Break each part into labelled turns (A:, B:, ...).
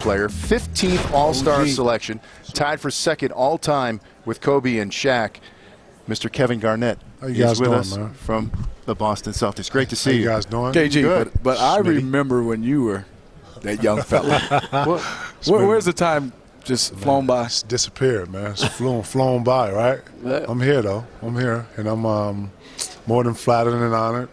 A: player, 15th All-Star selection, tied for second all-time with Kobe and Shaq. Mr. Kevin Garnett is with us from the Boston Celtics. Great to see you.
B: How you guys doing?
C: KG, but I remember when you were that young fella. Where's the time just flown by?
B: It's disappeared, man. It's flown by, right? I'm here, though. I'm here, and I'm more than flattered and honored.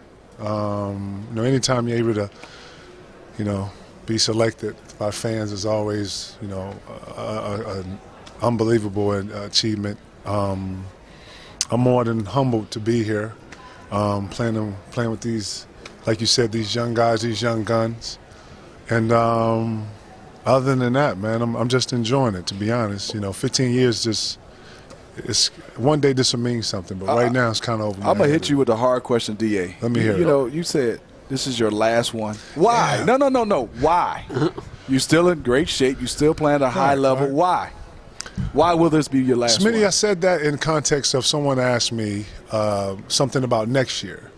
B: Anytime you're able to, be selected by fans is always, an unbelievable achievement. I'm more than humbled to be here, playing with these, like you said, these young guys, these young guns. And other than that, man, I'm just enjoying it, to be honest. 15 years one day this will mean something, but right now it's kind of over.
C: I'm going to hit you with a hard question, DA.
B: Let me hear it.
C: You said this is your last one. Why? Yeah. No. Why? You're still in great shape. You're still playing at a high level. Right. Why? Why will this be your last one?
B: Smitty, I said that in context of someone asked me something about next year.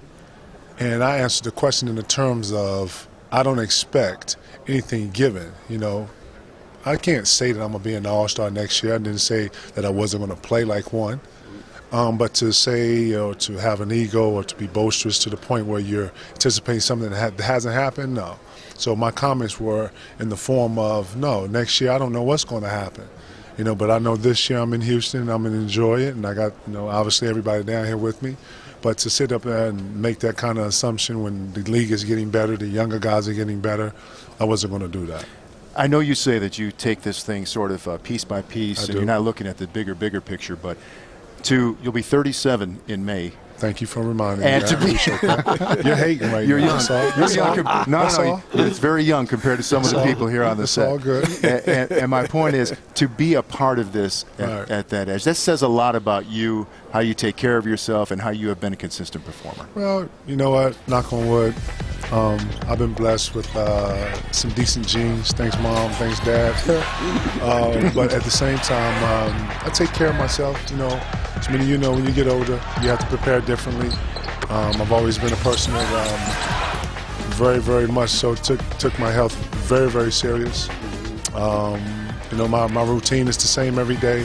B: And I answered the question in the terms of I don't expect anything given. I can't say that I'm going to be an all-star next year. I didn't say that I wasn't going to play like one. But to say to have an ego or to be boisterous to the point where you're anticipating something that hasn't happened, no. So my comments were in the form of, no, next year I don't know what's going to happen. But I know this year I'm in Houston, I'm going to enjoy it, and I got, obviously everybody down here with me. But to sit up there and make that kind of assumption when the league is getting better, the younger guys are getting better, I wasn't going to do that.
A: I know you say that you take this thing sort of piece by piece, and you're not looking at the bigger picture, but you'll be 37 in May.
B: Thank you for reminding me. I appreciate that. You're hating right
A: you're
B: now.
A: Young. No, it's very young compared to some of the people here on the set.
B: It's all good.
A: And my point is to be a part of this at that edge. That says a lot about you, how you take care of yourself, and how you have been a consistent performer.
B: Well, you know what? Knock on wood. I've been blessed with some decent genes. Thanks, Mom. Thanks, Dad. But at the same time, I take care of myself. As many of you know, when you get older, you have to prepare differently. I've always been a person that very, very much so took my health very, very serious. My routine is the same every day.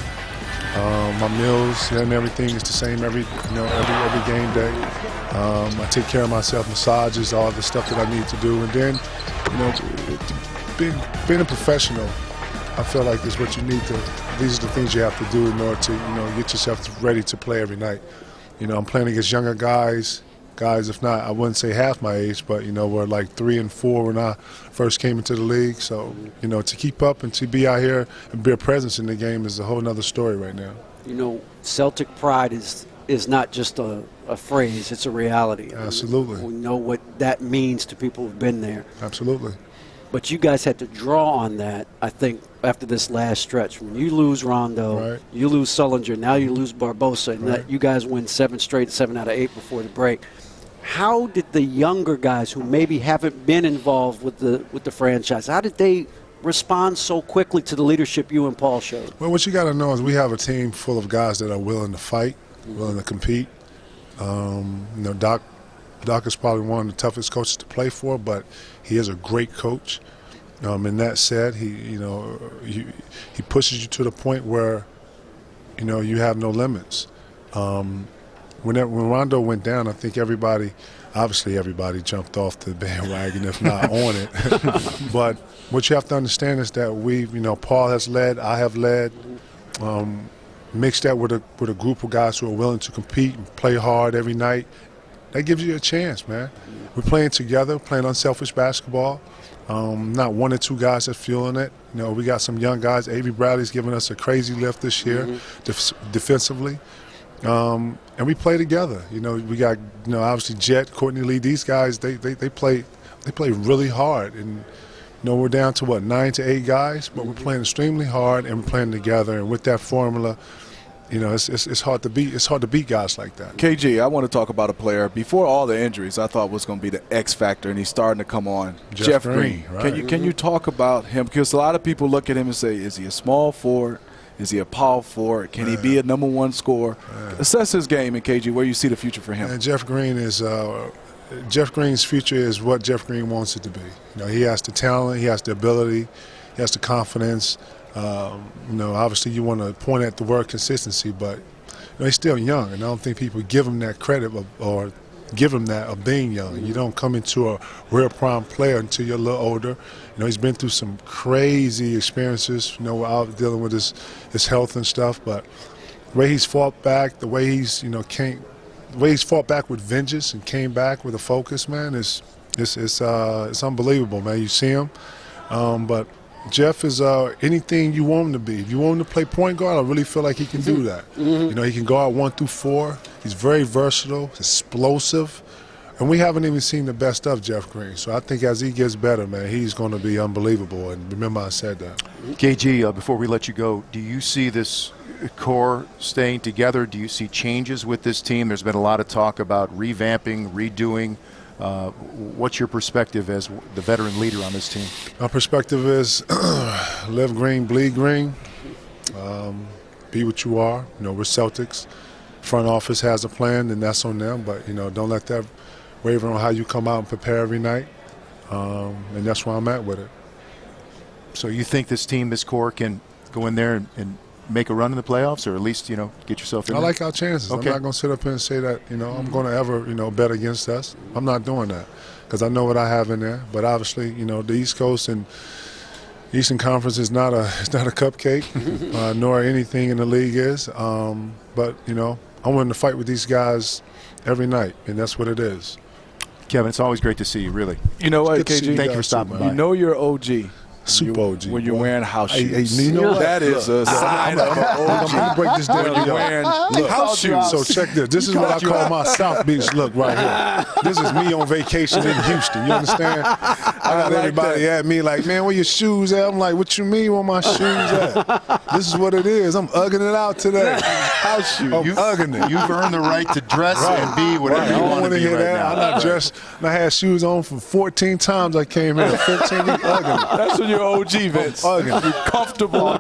B: My meals and everything is the same every game day. I take care of myself, massages, all the stuff that I need to do, and then, being a professional, I feel like is what you need to. These are the things you have to do in order to, get yourself ready to play every night. I'm playing against younger guys, if not, I wouldn't say half my age, but we're like 3 and 4 when I first came into the league. So, to keep up and to be out here and be a presence in the game is a whole other story right now.
D: Celtic pride is not just a phrase, it's a reality.
B: Absolutely.
D: We know what that means to people who've been there.
B: Absolutely.
D: But you guys had to draw on that, I think, after this last stretch. When you lose Rondo, you lose Sullinger, now you lose Barbosa, and you guys win 7 out of 8 before the break. How did the younger guys who maybe haven't been involved with the franchise, how did they respond so quickly to the leadership you and Paul showed?
B: Well, what you got to know is we have a team full of guys that are willing to fight, willing to compete. Doc is probably one of the toughest coaches to play for, but he is a great coach. And that said, he pushes you to the point where, you have no limits. When Rondo went down, I think everybody jumped off the bandwagon, if not on it. But what you have to understand is that Paul has led, I have led. Mix that with a group of guys who are willing to compete and play hard every night. That gives you a chance, man. We're playing together, playing unselfish basketball. Not 1 or 2 guys that's fueling it. We got some young guys. Avery Bradley's giving us a crazy lift this year defensively. And we play together. We got obviously Jet, Courtney Lee. These guys they play really hard. And we're down to 9 to 8 guys, but we're playing extremely hard and we're playing together. And with that formula, it's hard to beat. It's hard to beat guys like that.
C: KG, I want to talk about a player before all the injuries I thought was going to be the X factor, and he's starting to come on. Jeff Green.
B: Right.
C: Can you talk about him? Because a lot of people look at him and say, is he a small forward? Is he a power forward? Can he be a number 1 scorer? Assess his game, and KG, where you see the future for him.
B: And Jeff Green's future is what Jeff Green wants it to be. He has the talent, he has the ability, He has the confidence. Obviously you want to point at the word consistency, but he's still young, and I don't think people give him that credit or give him that of being young. You don't come into a real prime player until you're a little older. He's been through some crazy experiences, out dealing with his health and stuff, but the way he's fought back, the way he's, the way he's fought back with vengeance and came back with a focus, man, it's unbelievable, man. You see him, but Jeff is anything you want him to be. If you want him to play point guard, I really feel like he can do that. He can go out 1 through 4. He's very versatile, explosive, and we haven't even seen the best of Jeff Green. So I think as he gets better, man, he's going to be unbelievable. And remember I said that.
A: KG, before we let you go, do you see this core staying together? Do you see changes with this team? There's been a lot of talk about revamping, redoing. What's your perspective as the veteran leader on this team?
B: My perspective is live green, bleed green, be what you are. We're Celtics. Front office has a plan, and that's on them. But, don't let that waver on how you come out and prepare every night. And that's where I'm at with it.
A: So you think this team, this core, can go in there and make a run in the playoffs, or at least, get yourself in there?
B: I like our chances. Okay. I'm not going to sit up here and say that, I'm going to ever, bet against us. I'm not doing that because I know what I have in there. But obviously, the East Coast and Eastern Conference is not a cupcake, nor anything in the league is. But, I'm willing to fight with these guys every night, and that's what it is.
A: Kevin, it's always great to see you, really.
C: You know what, KG?
A: Thank you for stopping by.
C: You're OG.
B: Super OG.
C: When you're wearing house shoes.
B: Hey, you know what?
C: That is a sign of an OG.
B: I'm going to break this down.
C: When you're wearing house shoes.
B: So check this. This is what I call my South Beach look right here. This is me on vacation in Houston. You understand? I got everybody at me like, man, where your shoes at? I'm like, what you mean where my shoes at? This is what it is. I'm ugging it out today.
A: House shoes.
B: I'm ugging it.
A: You've earned the right to dress and be whatever you want to be
B: hear
A: right
B: that.
A: now.
B: I'm not dressed. I had shoes on for 14 times I came here. 15 weeks ugging it.
C: That's when you're OG, Vince.
B: Ugging it.
C: You're comfortable.